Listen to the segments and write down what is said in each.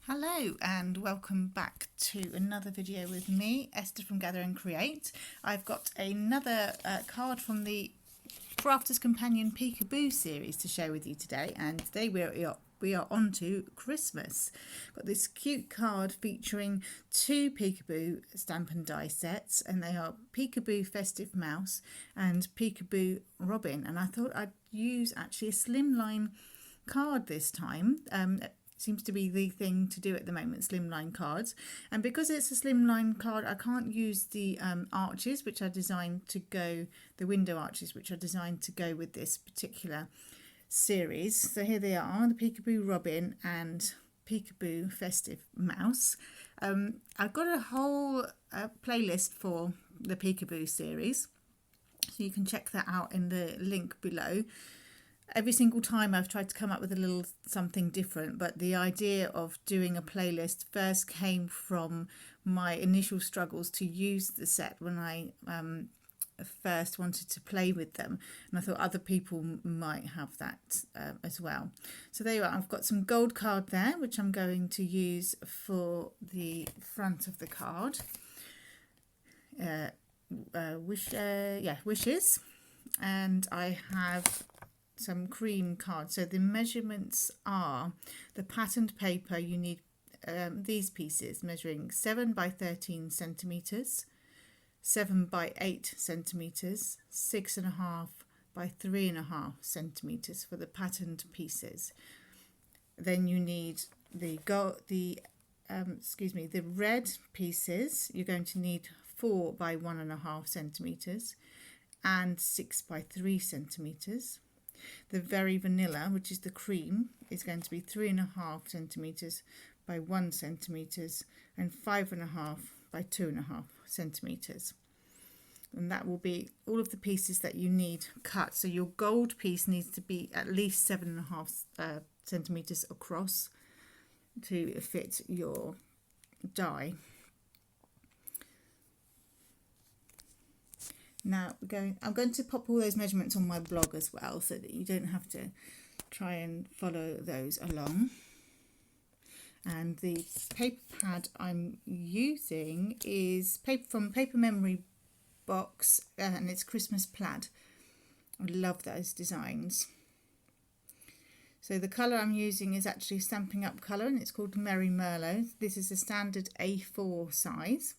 Hello and welcome back to another video with me, Esther from Gather and Create. I've got another card from the Crafter's Companion Peekaboo series to share with you today, and today we are on to Christmas. Got this cute card featuring two Peekaboo Stampin' Die sets, and they are Peekaboo Festive Mouse and Peekaboo Robin, and I thought I'd use actually a slimline card this time. Seems to be the thing to do at the moment, slimline cards, and because it's a slimline card I can't use the arches which are designed to go, the window arches which are designed to go with this particular series. So here they are, the Peekaboo Robin and Peekaboo Festive Mouse. I've got a whole playlist for the Peekaboo series, so you can check that out in the link below. Every single time I've tried to come up with a little something different, but the idea of doing a playlist first came from my initial struggles to use the set when I first wanted to play with them, and I thought other people might have that as well. So there you are. I've got some gold card there which I'm going to use for the front of the card. Wishes, and I have some cream cards. So the measurements are, the patterned paper, you need these pieces measuring 7 by 13 centimeters, 7 by 8 centimeters, 6.5 by 3.5 centimeters for the patterned pieces. Then you need the red pieces. You're going to need 4 by 1.5 centimeters and 6 by 3 centimeters. The very vanilla, which is the cream, is going to be 3.5 centimeters by 1 centimeters and 5.5 by 2.5 centimeters. And that will be all of the pieces that you need cut. So your gold piece needs to be at least 7.5 centimeters across to fit your die. Now I'm going to pop all those measurements on my blog as well, so that you don't have to try and follow those along. And the paper pad I'm using is paper from Paper Memory Box, and it's Christmas Plaid. I love those designs. So the colour I'm using is actually Stampin Up colour, and it's called Merry Merlot. This is a standard A4 size.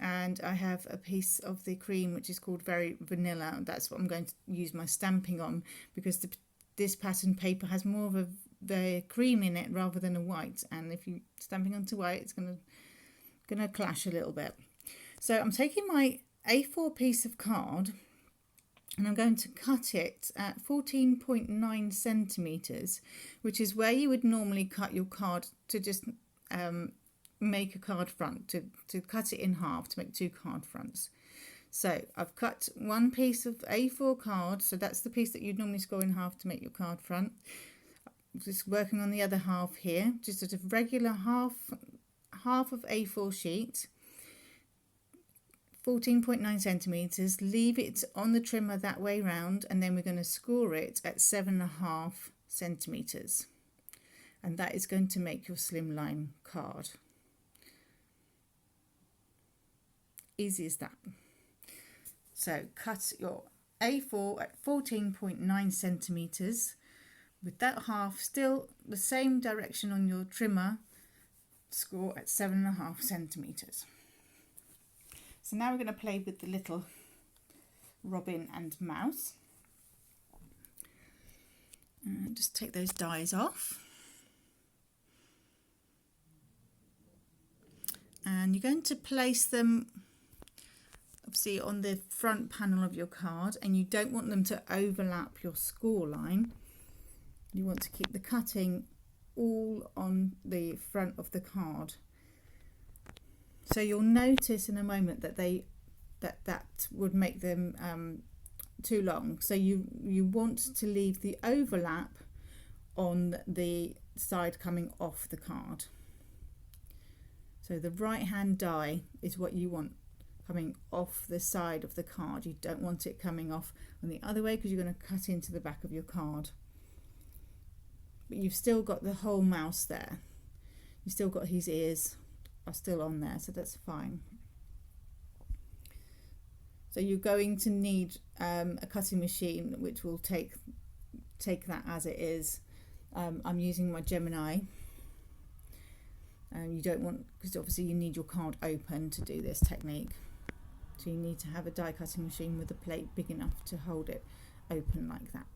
And I have a piece of the cream which is called Very Vanilla. That's what I'm going to use my stamping on, because this pattern paper has more of the cream in it rather than a white, and if you're stamping onto white it's gonna clash a little bit. So I'm taking my A4 piece of card and I'm going to cut it at 14.9 centimeters, which is where you would normally cut your card to just make a card front, to cut it in half to make 2 card fronts. So I've cut one piece of A4 card, so that's the piece that you'd normally score in half to make your card front. I'm just working on the other half here, just sort of regular half of A4 sheet, 14.9 centimeters. Leave it on the trimmer that way round, and then we're going to score it at 7.5 centimeters, and that is going to make your slimline card. Easy as that. So cut your A4 at 14.9 centimeters with that half still the same direction on your trimmer. Score at 7.5 centimeters. So now we're going to play with the little Robin and Mouse. Just take those dies off. And you're going to place them obviously on the front panel of your card, and you don't want them to overlap your score line. You want to keep the cutting all on the front of the card. So you'll notice in a moment that that would make them too long. So you want to leave the overlap on the side coming off the card. So the right hand die is what you want coming off the side of the card. You don't want it coming off on the other way, because you're going to cut into the back of your card. but you've still got the whole mouse there. You've still got his ears are still on there, so that's fine. So you're going to need a cutting machine which will take that as it is. I'm using my Gemini. You don't want, because obviously you need your card open to do this technique. So you need to have a die cutting machine with a plate big enough to hold it open like that.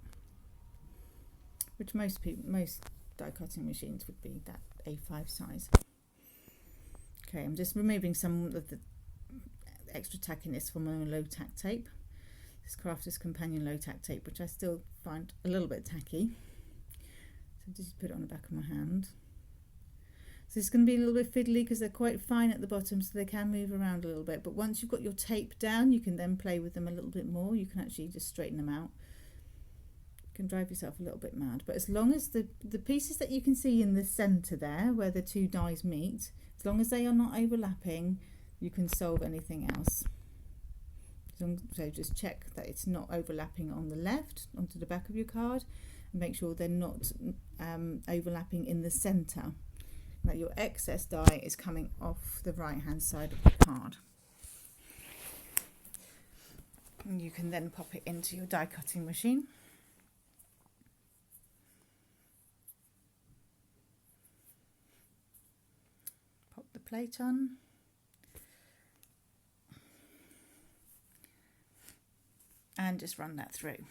Which most die cutting machines would be that A5 size. Okay, I'm just removing some of the extra tackiness from my low tack tape. This Crafter's Companion low tack tape, which I still find a little bit tacky. So just put it on the back of my hand. So it's going to be a little bit fiddly because they're quite fine at the bottom, so they can move around a little bit. But once you've got your tape down, you can then play with them a little bit more. You can actually just straighten them out. You can drive yourself a little bit mad. But as long as the pieces that you can see in the centre there, where the two dies meet, as long as they are not overlapping, you can solve anything else. So just check that it's not overlapping on the left, onto the back of your card, and make sure they're not overlapping in the centre. That your excess die is coming off the right hand side of the card. And you can then pop it into your die cutting machine. Pop the plate on. And just run that through.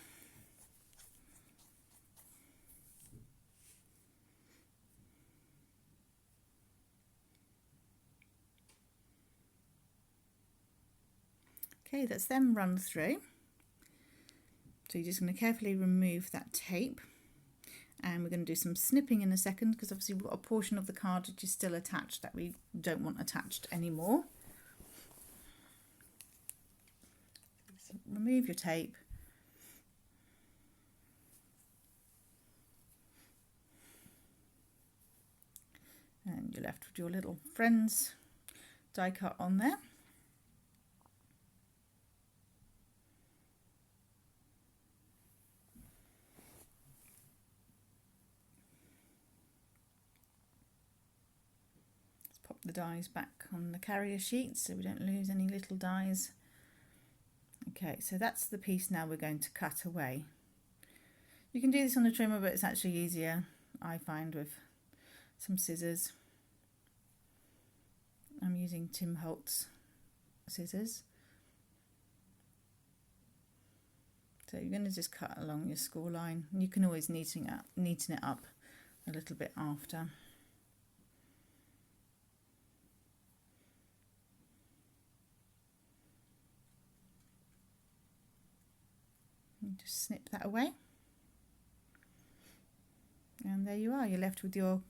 Okay, that's then run through. So you're just going to carefully remove that tape, and we're going to do some snipping in a second, because obviously we've got a portion of the card which is still attached that we don't want attached anymore. So remove your tape. And you're left with your little friends die cut on there. The dies back on the carrier sheet so we don't lose any little dies. Okay, so that's the piece now we're going to cut away. You can do this on a trimmer, but it's actually easier, I find, with some scissors. I'm using Tim Holtz scissors. So you're going to just cut along your score line. You can always neaten it up a little bit after. Just snip that away, and there you are. You're left with your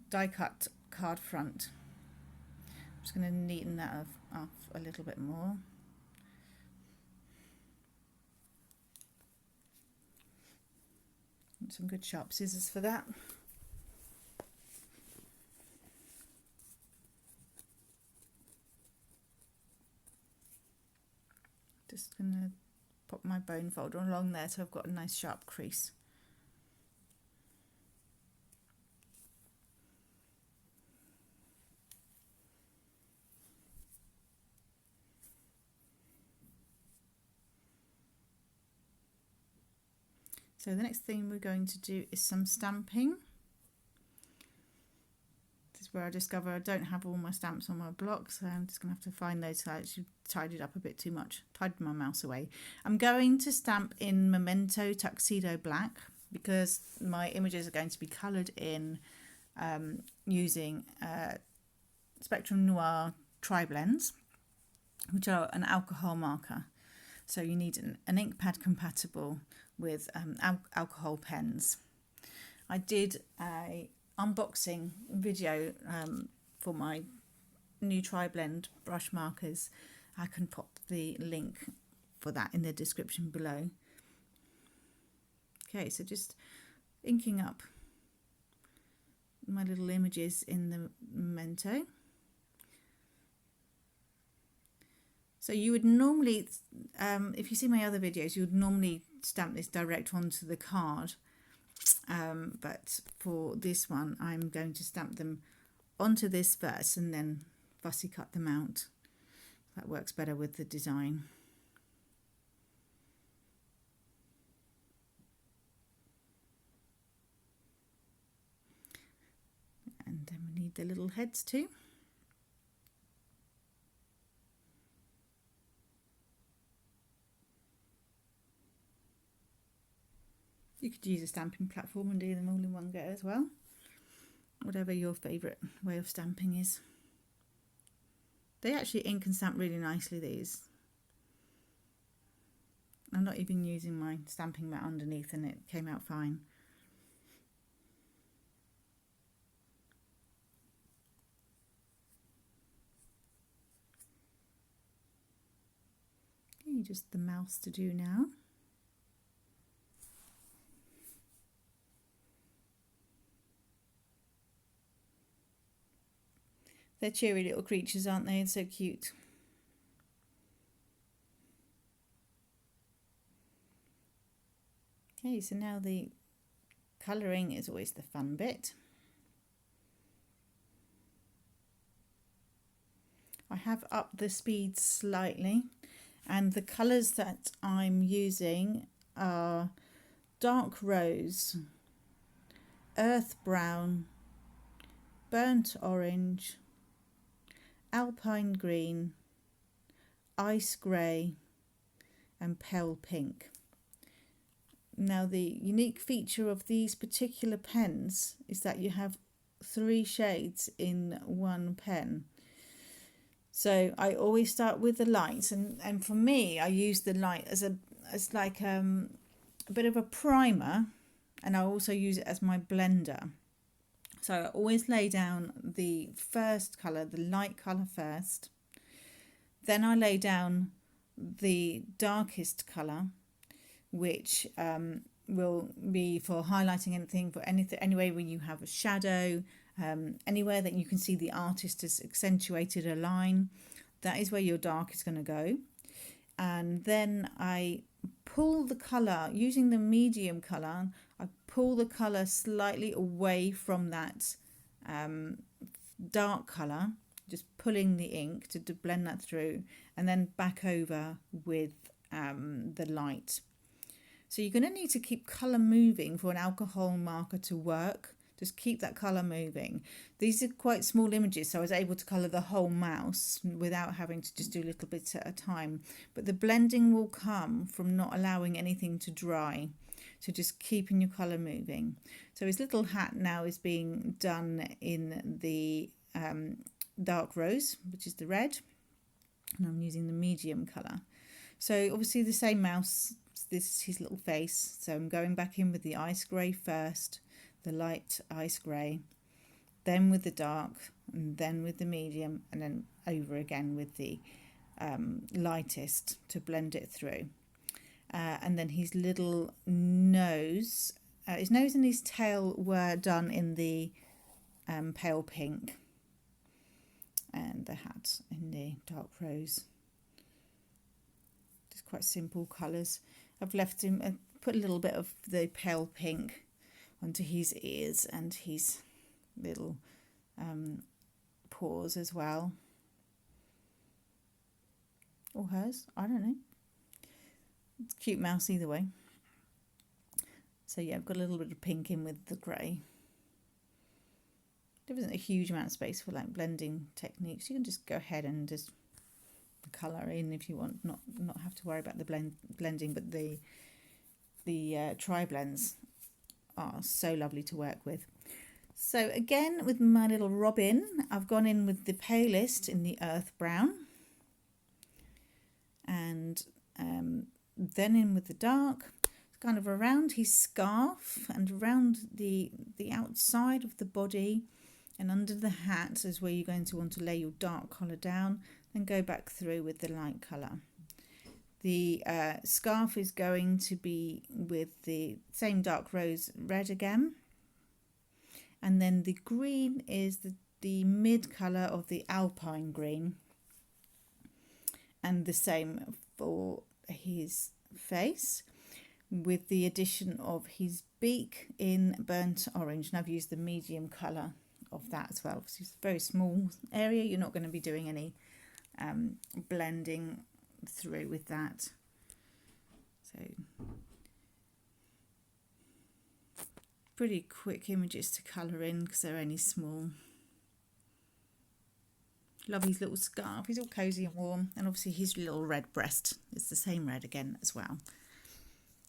die cut card front. I'm just going to neaten that off a little bit more. And some good sharp scissors for that. Just going to pop my bone folder along there so I've got a nice sharp crease. So the next thing we're going to do is some stamping. This is where I discover I don't have all my stamps on my block, so I'm just going to have to find those. So I actually tidied up a bit too much, tied my mouse away. I'm going to stamp in Memento Tuxedo Black because my images are going to be coloured in using Spectrum Noir TriBlends, which are an alcohol marker. So you need an ink pad compatible with alcohol pens. I did a unboxing video for my new TriBlend brush markers. I can pop the link for that in the description below. Okay, so just inking up my little images in the Memento. So you would normally, if you see my other videos, you would normally stamp this direct onto the card. But for this one, I'm going to stamp them onto this first and then fussy cut them out. That works better with the design. And then we need the little heads too. You could use a stamping platform and do them all in one go as well. Whatever your favourite way of stamping is. They actually ink and stamp really nicely, these. I'm not even using my stamping mat underneath and it came out fine. Okay, just the mouse to do now. They're cheery little creatures, aren't they? And so cute. Okay, so now the colouring is always the fun bit. I have upped the speed slightly, and the colours that I'm using are dark rose, earth brown, burnt orange, alpine green, ice grey and pale pink. Now the unique feature of these particular pens is that you have 3 shades in one pen. So I always start with the lights, and for me I use the light as like a bit of a primer, and I also use it as my blender. So I always lay down the first colour, the light colour first. Then I lay down the darkest colour, which will be for highlighting anything, for anyway when you have a shadow, anywhere that you can see the artist has accentuated a line, that is where your dark is going to go. And then I pull the colour, using the medium colour, I pull the colour slightly away from that dark colour, just pulling the ink to blend that through, and then back over with the light. So you're going to need to keep colour moving for an alcohol marker to work. Just keep that colour moving. These are quite small images, so I was able to colour the whole mouse without having to just do little bits at a time. But the blending will come from not allowing anything to dry. So just keeping your colour moving. So his little hat now is being done in the dark rose, which is the red. And I'm using the medium colour. So obviously the same mouse, this is his little face. So I'm going back in with the ice grey first, the light ice grey, then with the dark, and then with the medium, and then over again with the lightest to blend it through. And then his little nose and his tail were done in the pale pink, and the hat in the dark rose. Just quite simple colours. I've left him, put a little bit of the pale pink onto his ears and his little paws as well. Or hers, I don't know. It's a cute mouse either way. So yeah, I've got a little bit of pink in with the grey. There isn't a huge amount of space for like blending techniques. You can just go ahead and just colour in if you want, not have to worry about the blending, but the TriBlends are so lovely to work with. So again, with my little robin, I've gone in with the palest in the earth brown, and then in with the dark, kind of around his scarf and around the outside of the body and under the hat is where you're going to want to lay your dark colour down, then go back through with the light colour. The scarf is going to be with the same dark rose red again, and then the green is the mid colour of the alpine green, and the same for his face. with the addition of his beak in burnt orange, and I've used the medium colour of that as well. It's a very small area, you're not going to be doing any blending through with that. So pretty quick images to colour in because they're only small. Love his little scarf, he's all cosy and warm, and obviously his little red breast is the same red again as well.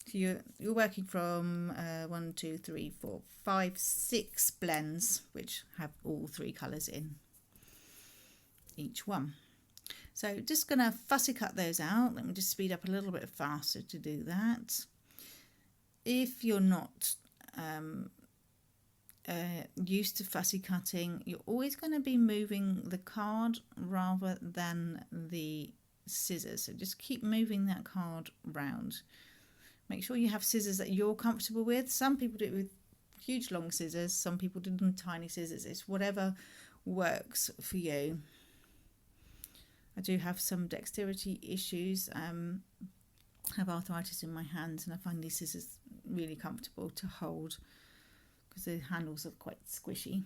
So you're working from 1, 2, 3, 4, 5, 6 blends which have all 3 colours in each one. So just going to fussy cut those out. Let me just speed up a little bit faster to do that. If you're not used to fussy cutting, you're always going to be moving the card rather than the scissors. So just keep moving that card round. Make sure you have scissors that you're comfortable with. Some people do it with huge long scissors, some people do them with tiny scissors. It's whatever works for you. I do have some dexterity issues. I have arthritis in my hands, and I find these scissors really comfortable to hold because the handles are quite squishy.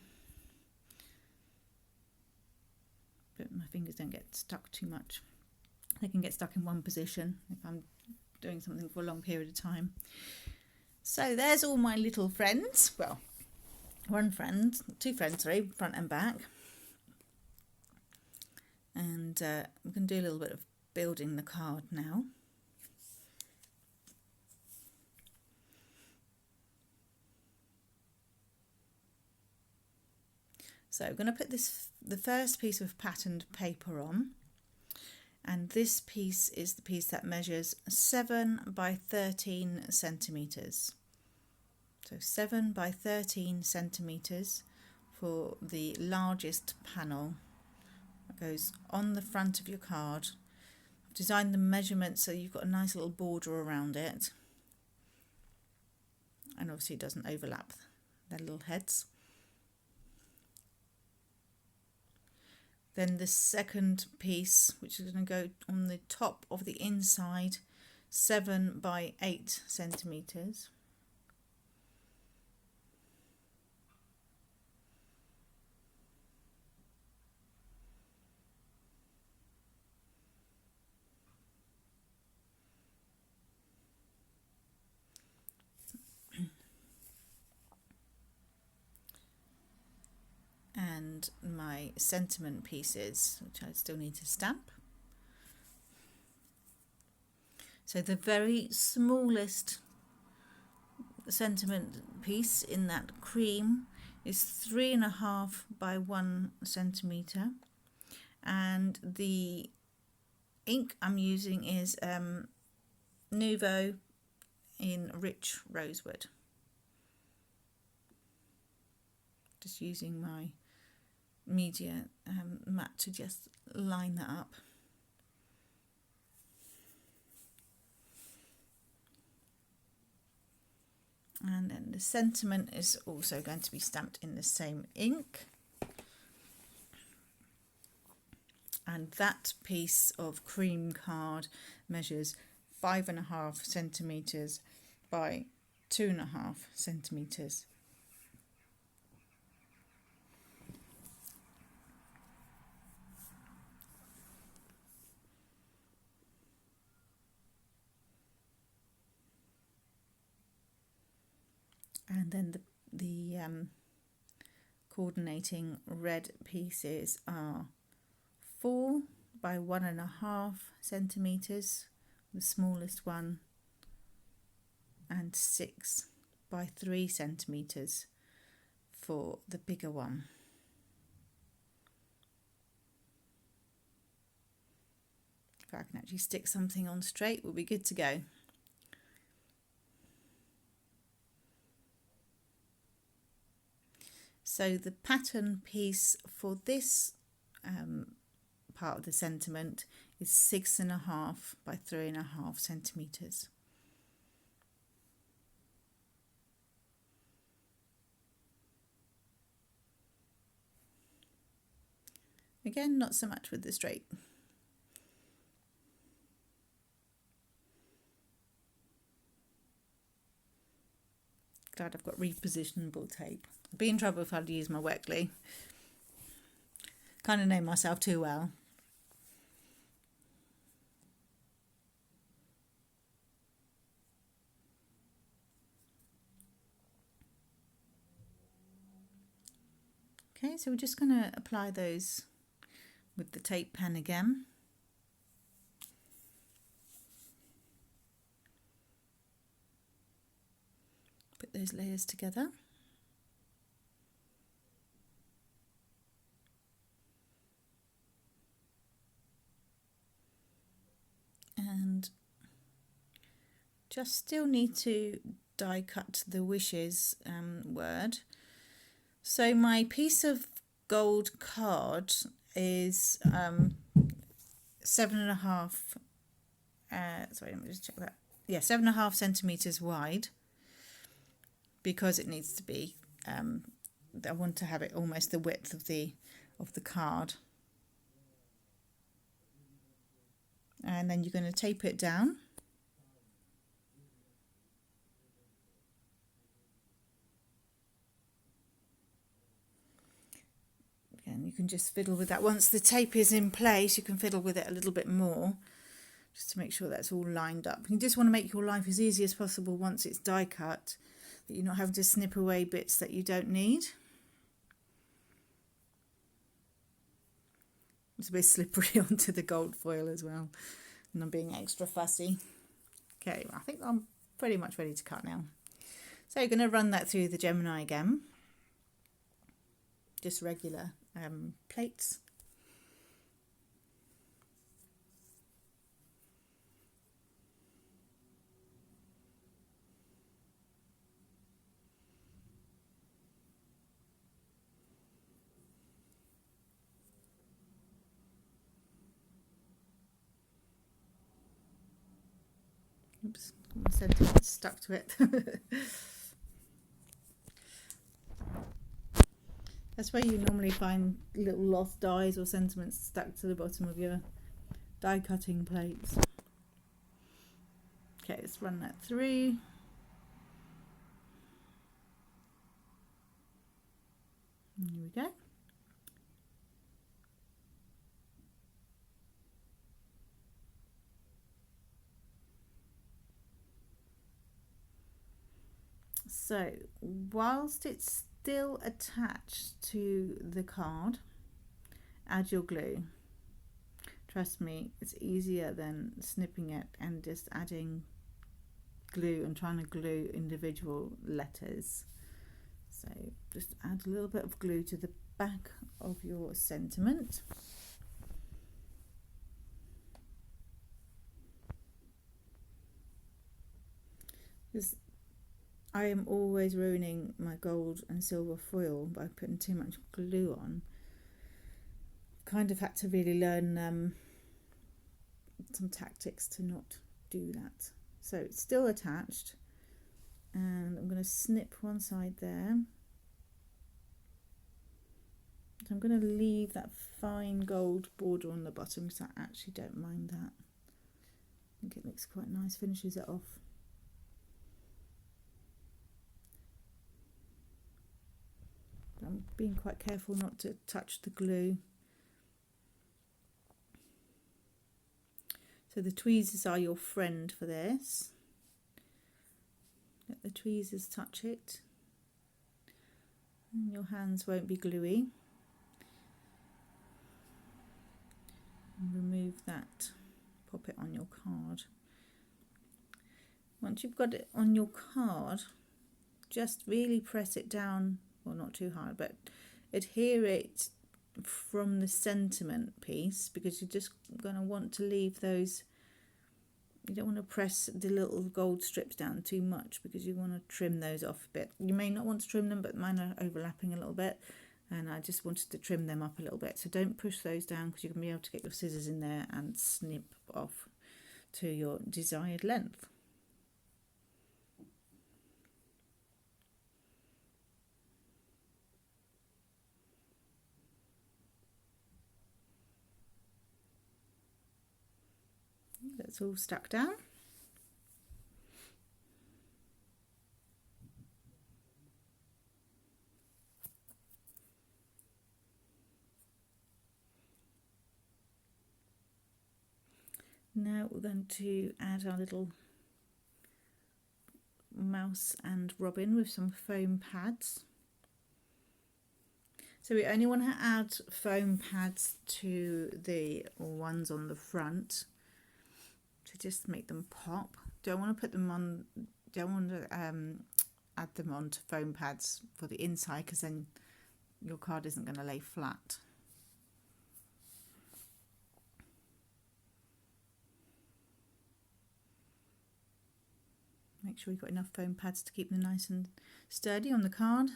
But my fingers don't get stuck too much. They can get stuck in one position if I'm doing something for a long period of time. So there's all my little friends. Well, one friend, 2 friends, sorry, front and back. And I'm going to do a little bit of building the card now. So I'm going to put the first piece of patterned paper on, and this piece is the piece that measures 7 by 13 centimetres. So 7 by 13 centimetres for the largest panel. That goes on the front of your card. I've designed the measurements so you've got a nice little border around it, and obviously it doesn't overlap their little heads. Then the second piece, which is going to go on the top of the inside, 7 by 8 centimetres. And my sentiment pieces, which I still need to stamp. So the very smallest sentiment piece in that cream is 3.5 by 1 centimetre, and the ink I'm using is Nuvo in Rich Rosewood. Just using my media mat to just line that up. And then the sentiment is also going to be stamped in the same ink. And that piece of cream card measures 5.5 centimetres by 2.5 centimetres. And then the coordinating red pieces are 4 by 1.5 centimetres, the smallest one, and 6 by 3 centimetres for the bigger one. If I can actually stick something on straight, we'll be good to go. So the pattern piece for this part of the sentiment is 6.5 by 3.5 centimetres. Again, not so much with the straight. Glad I've got repositionable tape. I'd be in trouble if I'd use my wet glue. Kind of know myself too well. Okay, so we're just going to apply those with the tape pen again. Put those layers together. And just still need to die cut the wishes word. So my piece of gold card is 7.5. Sorry, let me just check that. Yeah, 7.5 centimeters wide, because it needs to be. I want to have it almost the width of the card, and then you're going to tape it down. And you can just fiddle with that. Once the tape is in place, you can fiddle with it a little bit more, just to make sure that's all lined up. You just want to make your life as easy as possible once it's die cut, that you're not having to snip away bits that you don't need. It's a bit slippery onto the gold foil as well, and I'm being extra fussy. Okay, I think I'm pretty much ready to cut now. So you're going to run that through the Gemini again, just regular plates. Oops, my sentiment stuck to it. That's where you normally find little lost dies or sentiments stuck to the bottom of your die cutting plates. Okay, let's run that through. And here we go. So whilst it's still attached to the card, add your glue. Trust me, it's easier than snipping it and just adding glue and trying to glue individual letters. So just add a little bit of glue to the back of your sentiment. Because I am always ruining my gold and silver foil by putting too much glue on. Kind of had to really learn some tactics to not do that. So it's still attached, and I'm going to snip one side there. So I'm going to leave that fine gold border on the bottom because I actually don't mind that. I think it looks quite nice, finishes it off. I'm being quite careful not to touch the glue. So the tweezers are your friend for this. Let the tweezers touch it, and your hands won't be gluey. And remove that, pop it on your card. Once you've got it on your card, just really press it down. Well, not too hard, but adhere it from the sentiment piece, because you're just going to want to leave those. You don't want to press the little gold strips down too much, because you want to trim those off a bit. You may not want to trim them, but mine are overlapping a little bit, and I just wanted to trim them up a little bit. So don't push those down, because you can be able to get your scissors in there and snip off to your desired length. That's all stuck down. Now we're going to add our little mouse and robin with some foam pads. So we only want to add foam pads to the ones on the front to just make them pop. Don't want to put them on, don't want to add them onto foam pads for the inside, because then your card isn't going to lay flat. Make sure you've got enough foam pads to keep them nice and sturdy on the card.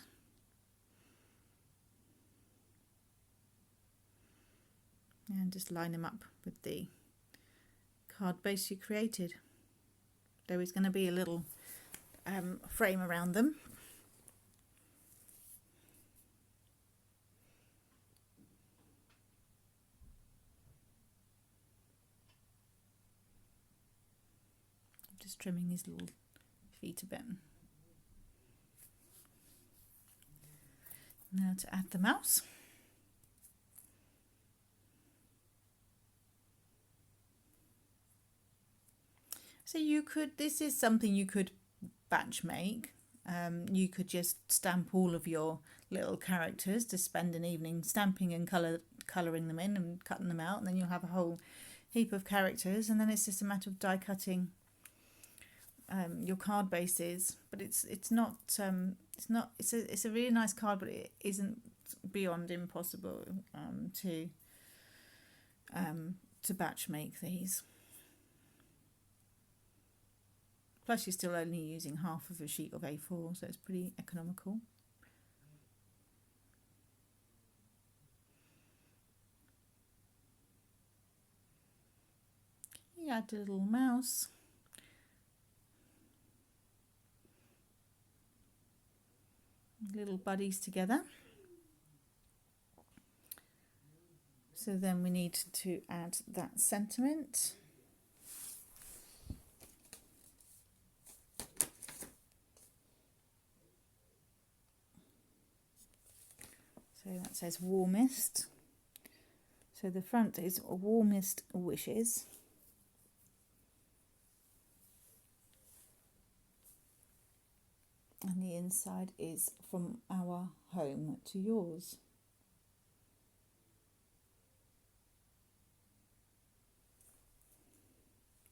And just line them up with the card base you created. There is going to be a little frame around them. I'm just trimming these little feet a bit. Now to add the mouse. So you could, this is something you could batch make. You could just stamp all of your little characters to spend an evening stamping and colouring them in and cutting them out, and then you'll have a whole heap of characters, and then it's just a matter of die cutting your card bases. But it's a really nice card, but it isn't beyond impossible to batch make these. Plus you're still only using half of a sheet of A4, so it's pretty economical. You add a little mouse. Little buddies together. So then we need to add that sentiment. So that says warmest. So the front is warmest wishes. And the inside is from our home to yours.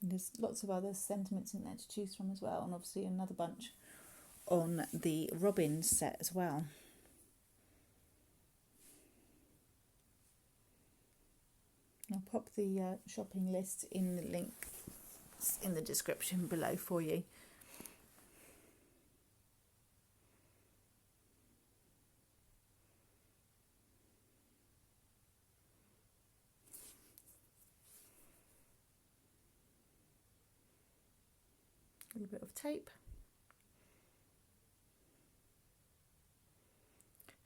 And there's lots of other sentiments in there to choose from as well, and obviously another bunch on the robin set as well. I'll pop the shopping list in the link in the description below for you. A little bit of tape.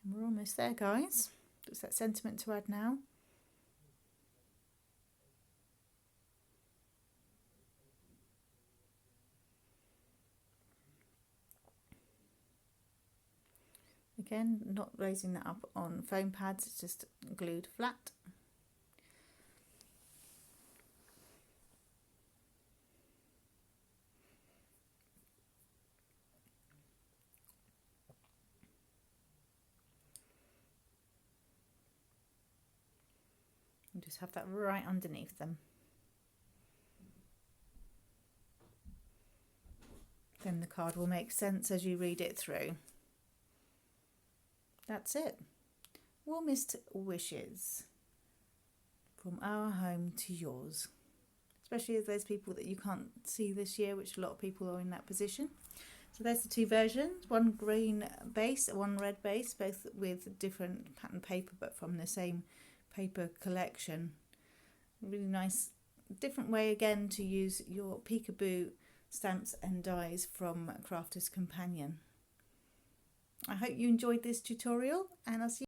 And we're almost there, guys. Just that sentiment to add now. Again, not raising that up on foam pads, it's just glued flat. And just have that right underneath them. Then the card will make sense as you read it through. That's it. Warmest wishes from our home to yours. Especially if there's people that you can't see this year, which a lot of people are in that position. So there's the two versions, one green base, one red base, both with different pattern paper but from the same paper collection. Really nice, different way again to use your peekaboo stamps and dies from Crafter's Companion. I hope you enjoyed this tutorial, and I'll see you